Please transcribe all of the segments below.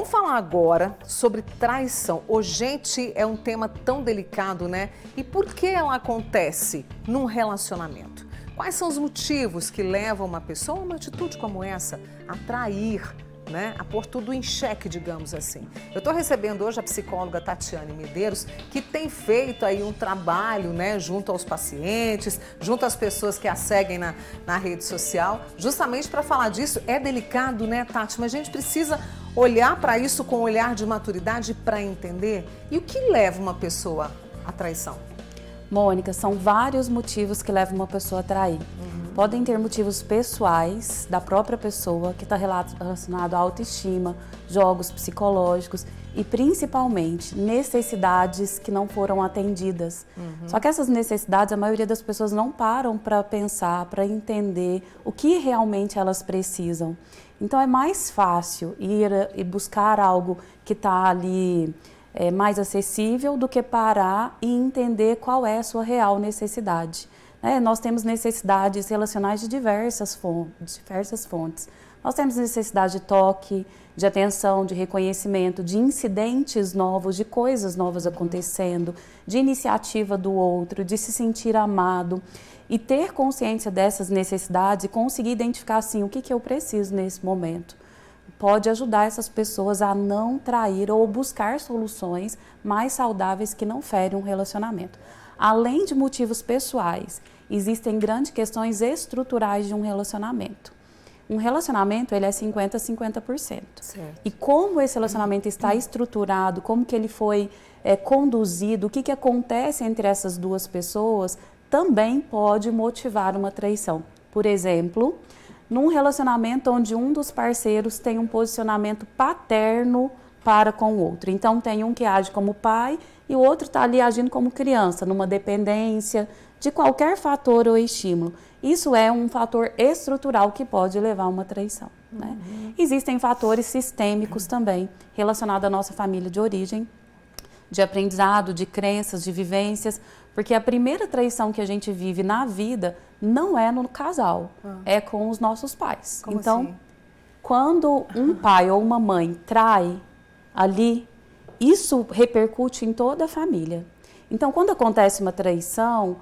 Vamos falar agora sobre traição. Ô, gente, é um tema tão delicado, né? E por que ela acontece num relacionamento? Quais são os motivos que levam uma pessoa a uma atitude como essa a trair, né? A pôr tudo em xeque, digamos assim. Eu estou recebendo hoje a psicóloga Tatiane Medeiros, que tem feito aí um trabalho, né, junto aos pacientes, junto às pessoas que a seguem na rede social, justamente para falar disso. É delicado, né, Tati? Mas a gente precisa olhar para isso com um olhar de maturidade para entender. E o que leva uma pessoa à traição? Mônica, são vários motivos que levam uma pessoa a trair. Podem ter motivos pessoais da própria pessoa, que está relacionado à autoestima, jogos psicológicos e principalmente necessidades que não foram atendidas. Só que essas necessidades, a maioria das pessoas não param para pensar, para entender o que realmente elas precisam. Então é mais fácil ir e buscar algo que está ali mais acessível do que parar e entender qual é a sua real necessidade. Nós temos necessidades relacionais de diversas fontes. Nós temos necessidade de toque, de atenção, de reconhecimento, de incidentes novos, de coisas novas acontecendo, de iniciativa do outro, de se sentir amado. E ter consciência dessas necessidades e conseguir identificar assim, o que eu preciso nesse momento. Pode ajudar essas pessoas a não trair ou buscar soluções mais saudáveis que não ferem um relacionamento. Além de motivos pessoais, existem grandes questões estruturais de um relacionamento. Um relacionamento, ele é 50-50%. Certo. E como esse relacionamento está estruturado, como que ele foi conduzido, o que acontece entre essas duas pessoas, também pode motivar uma traição. Por exemplo, num relacionamento onde um dos parceiros tem um posicionamento paterno para com o outro. Então, tem um que age como pai e o outro está ali agindo como criança, numa dependência de qualquer fator ou estímulo. Isso é um fator estrutural que pode levar a uma traição. Né? Existem fatores sistêmicos também, relacionados à nossa família de origem, de aprendizado, de crenças, de vivências, porque a primeira traição que a gente vive na vida não é no casal, é com os nossos pais. Como então, assim? Quando um pai ou uma mãe trai ali, isso repercute em toda a família. Então, quando acontece uma traição,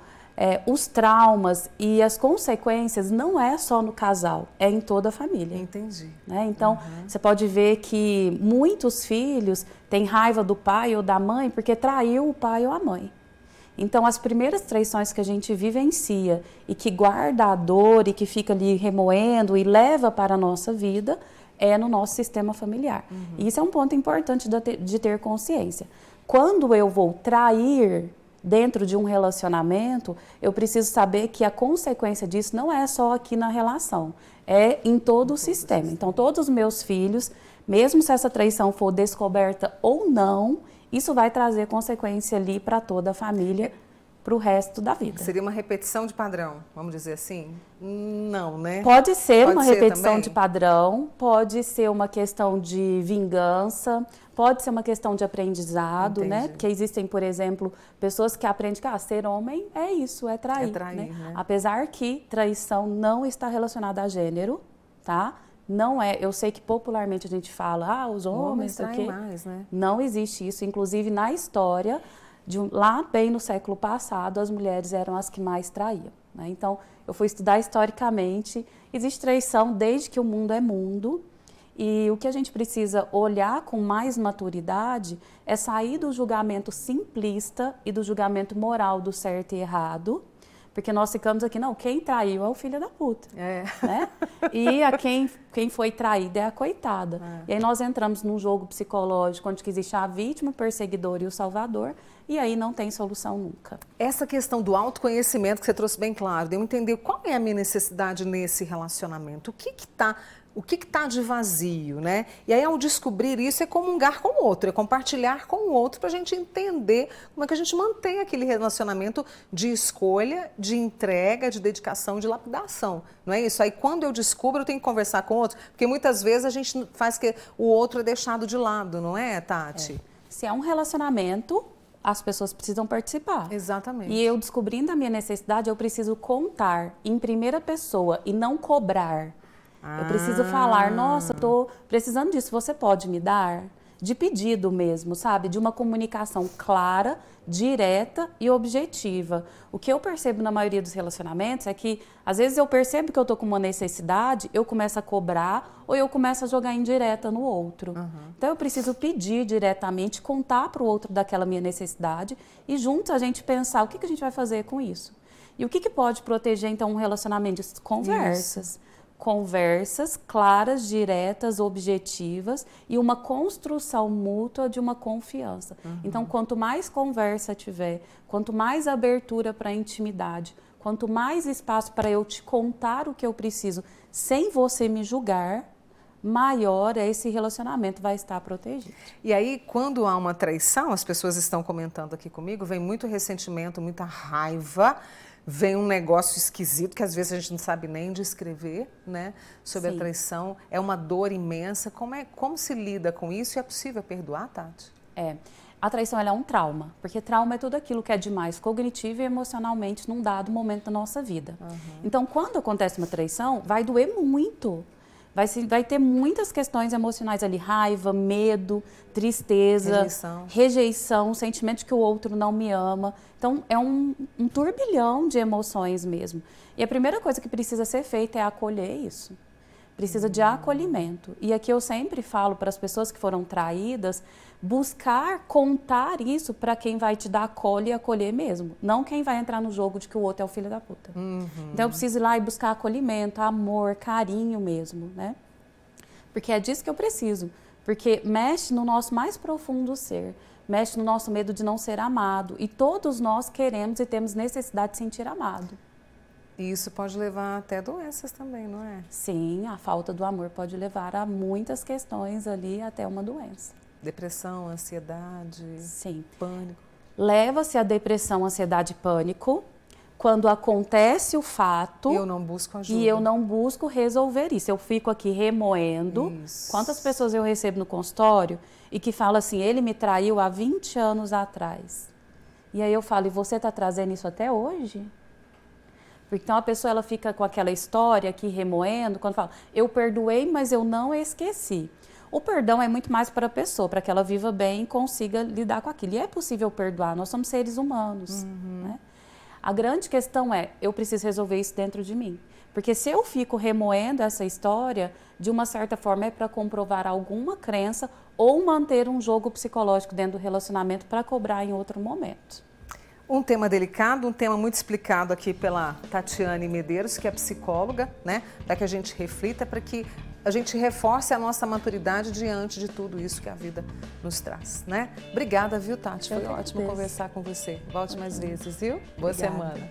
os traumas e as consequências não é só no casal, é em toda a família. Entendi. Né? Então, você pode ver que muitos filhos têm raiva do pai ou da mãe porque traiu o pai ou a mãe. Então, as primeiras traições que a gente vivencia e que guarda a dor e que fica ali remoendo e leva para a nossa vida é no nosso sistema familiar. E isso é um ponto importante de ter consciência. Quando eu vou trair dentro de um relacionamento, eu preciso saber que a consequência disso não é só aqui na relação, é em todo o sistema. Então, todos os meus filhos, mesmo se essa traição for descoberta ou não, isso vai trazer consequência ali para toda a família, para o resto da vida. Seria uma repetição de padrão, vamos dizer assim? Não, né? Pode ser uma ser repetição também? de padrão, pode ser uma questão de vingança, pode ser uma questão de aprendizado, né? Porque existem, por exemplo, pessoas que aprendem que ser homem é isso, é trair. É trair, né? Apesar que traição não está relacionada a gênero, tá? Não é, eu sei que popularmente a gente fala, os homens traem mais, né? Não existe isso, inclusive na história, lá bem no século passado, as mulheres eram as que mais traíam. Né? Então, eu fui estudar historicamente, existe traição desde que o mundo é mundo, e o que a gente precisa olhar com mais maturidade é sair do julgamento simplista e do julgamento moral do certo e errado, porque nós ficamos aqui, não, quem traiu é o filho da puta. Né? E quem foi traída é a coitada. E aí nós entramos num jogo psicológico onde existe a vítima, o perseguidor e o salvador, e aí não tem solução nunca. Essa questão do autoconhecimento que você trouxe bem claro, de eu entender qual é a minha necessidade nesse relacionamento, o que está de vazio, né? E aí, ao descobrir isso, é comungar com o outro, é compartilhar com o outro para a gente entender como é que a gente mantém aquele relacionamento de escolha, de entrega, de dedicação, de lapidação, não é isso? Aí, quando eu descubro, eu tenho que conversar com o outro, porque muitas vezes a gente faz que o outro é deixado de lado, não é, Tati? Se é um relacionamento, as pessoas precisam participar. Exatamente. E eu descobrindo a minha necessidade, eu preciso contar em primeira pessoa e não cobrar. Eu preciso falar, nossa, tô precisando disso, você pode me dar? De pedido mesmo, sabe? De uma comunicação clara, direta e objetiva. O que eu percebo na maioria dos relacionamentos é que, às vezes, eu percebo que eu tô com uma necessidade, eu começo a cobrar ou eu começo a jogar indireta no outro. Então, eu preciso pedir diretamente, contar para o outro daquela minha necessidade e juntos a gente pensar o que a gente vai fazer com isso. E o que pode proteger, então, um relacionamento? Conversas. Conversas claras, diretas, objetivas e uma construção mútua de uma confiança. Então, quanto mais conversa tiver, quanto mais abertura para a intimidade, quanto mais espaço para eu te contar o que eu preciso, sem você me julgar, maior esse relacionamento vai estar protegido. E aí, quando há uma traição, as pessoas estão comentando aqui comigo, vem muito ressentimento, muita raiva, vem um negócio esquisito que às vezes a gente não sabe nem descrever, né? Sobre a traição. É uma dor imensa. Como se lida com isso? E é possível perdoar, Tati? A traição ela é um trauma, porque trauma é tudo aquilo que é demais cognitivo e emocionalmente num dado momento da nossa vida. Então, quando acontece uma traição, vai doer muito. Vai ter muitas questões emocionais ali, raiva, medo, tristeza, rejeição, sentimento de que o outro não me ama. Então, é um turbilhão de emoções mesmo. E a primeira coisa que precisa ser feita é acolher isso. Precisa de acolhimento. E aqui eu sempre falo para as pessoas que foram traídas, buscar contar isso para quem vai te dar colo e acolher mesmo. Não quem vai entrar no jogo de que o outro é o filho da puta. Então eu preciso ir lá e buscar acolhimento, amor, carinho mesmo, né? Porque é disso que eu preciso. Porque mexe no nosso mais profundo ser. Mexe no nosso medo de não ser amado. E todos nós queremos e temos necessidade de sentir amado. E isso pode levar até doenças também, não é? Sim, a falta do amor pode levar a muitas questões ali, até uma doença. Depressão, ansiedade, pânico. Leva-se a depressão, ansiedade e pânico quando acontece o fato. Eu não busco ajuda. E eu não busco resolver isso. Eu fico aqui remoendo. Quantas pessoas eu recebo no consultório e que falam assim, ele me traiu há 20 anos atrás. E aí eu falo, e você está trazendo isso até hoje? Então a pessoa ela fica com aquela história aqui remoendo, quando fala, eu perdoei, mas eu não esqueci. O perdão é muito mais para a pessoa, para que ela viva bem e consiga lidar com aquilo. E é possível perdoar, nós somos seres humanos. Né? A grande questão é, eu preciso resolver isso dentro de mim. Porque se eu fico remoendo essa história, de uma certa forma é para comprovar alguma crença ou manter um jogo psicológico dentro do relacionamento para cobrar em outro momento. Um tema delicado, um tema muito explicado aqui pela Tatiane Medeiros, que é psicóloga, né? Para que a gente reflita, para que a gente reforce a nossa maturidade diante de tudo isso que a vida nos traz, né? Obrigada, viu, Tati? Foi ótimo conversar com você. Volte mais vezes, viu? Boa semana.